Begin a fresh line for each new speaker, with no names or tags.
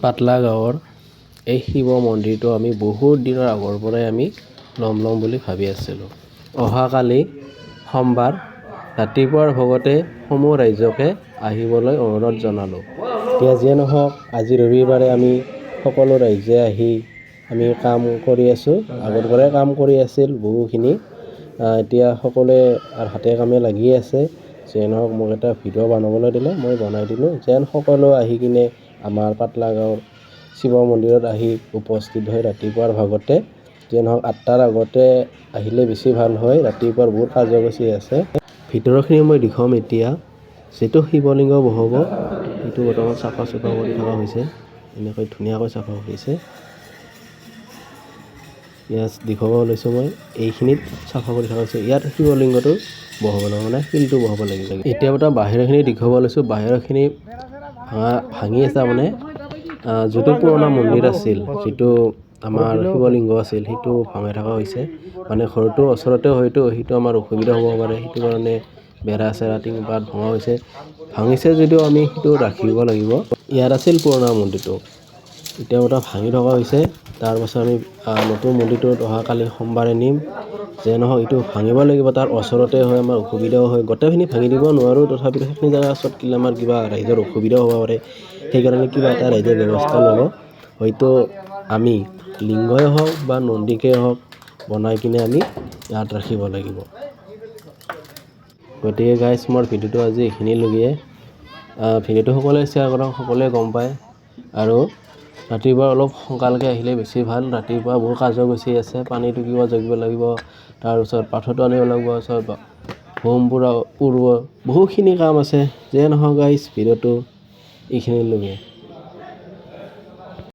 পাতলা গাঁৱৰ এই শিৱ মন্দিৰটো আমি বহুত দিনৰ আগৰ পৰাই আমি ল'ম বুলি ভাবি আছিলোঁ। অহাকালি সোমবাৰ ৰাতিপুৱাৰ ভাগতে সমূহ ৰাইজকে আহিবলৈ অনুৰোধ জনালোঁ। এতিয়া যিয়ে নহওক আজি ৰবিবাৰে আমি সকলো ৰাইজে আহি আমি কাম কৰি আছোঁ। আগৰ পৰাই কাম কৰি আছিল বহুখিনি। এতিয়া সকলোৱে হাতে কামে লাগি আছে। যিয়ে নহওক মোক এটা ভিডিঅ' বনাবলৈ দিলে, মই বনাই দিলোঁ। যেন সকলো আহি কিনে আমাৰ পাতলা গাঁৱৰ শিৱ মন্দিৰত আহি উপস্থিত হয় ৰাতিপুৱাৰ ভাগতে। যিয়ে নহওক 8টাৰ আগতে আহিলে বেছি ভাল হয়। ৰাতিপুৱাৰ বহুত কাৰ্যসূচী আছে। ভিতৰৰখিনি মই দেখুৱাম এতিয়া। যিটো শিৱলিংগ বহাব সেইটো বৰ্তমান চাফা কৰি থকা হৈছে। এনেকৈ ধুনীয়াকৈ চাফা কৰিছে। ইয়াত দেখুৱাব লৈছোঁ মই এইখিনিত চাফা কৰি থকা হৈছে। ইয়াত শিৱলিংগটো বহাব লাগিব, মানে শিলটো বহাব লাগিব। এতিয়া বাহিৰৰখিনি দেখুৱাব লৈছোঁ। বাহিৰৰখিনি ভাঙি আছে মানে যিটো পুৰণা মন্দিৰ আছিল, যিটো আমাৰ শিৱলিংগ আছিল, সেইটো ভঙাই থকা হৈছে। মানে ঘৰটোৰ ওচৰতে হয়তো সেইটো আমাৰ অসুবিধা হ'ব পাৰে। সেইটো কাৰণে বেৰা চেৰা টিংপাত ভঙা হৈছে। ভাঙিছে যদিও আমি সেইটো ৰাখিব লাগিব। ইয়াত আছিল পুৰণা মন্দিৰটো, এতিয়া ভাঙি থকা হৈছে। তাৰপাছত আমি নতুন মন্দিৰটোত অহাকালি সোমবাৰে নিম। যে নহওক এইটো ভাঙিব লাগিব, তাৰ ওচৰতে হয়, আমাৰ অসুবিধাও হয়। গোটেইখিনি ভাঙি দিব নোৱাৰোঁ, তথাপিতো সেইখিনি জেগা ওচৰত কিলে আমাৰ কিবা ৰাইজৰ অসুবিধাও হ'ব পাৰে। সেইকাৰণে কিবা এটা ৰাইজে ব্যৱস্থা ল'ব। হয়তো আমি লিংগই হওক বা নন্দীকেই হওক বনাই কিনে আমি ইয়াত ৰাখিব লাগিব। গতিকে গাইজ, মোৰ ভিডিঅ'টো আজি এইখিনিলৈকে। ভিডিঅ'টো সকলোৱে শ্বেয়াৰ কৰক, সকলোৱে গম পায়। আৰু ৰাতিপুৱা অলপ সোনকালকৈ আহিলে বেছি ভাল। ৰাতিপুৱা বহুত কাৰ্যসূচী আছে। পানী টুকিব যাব লাগিব, তাৰপিছত পাথৰটো আনিব লাগিব, হোম পুৰা বহুখিনি কাম আছে। যিয়ে নহওক গাইজ, ভিডিঅ'টো এইখিনিলৈকে।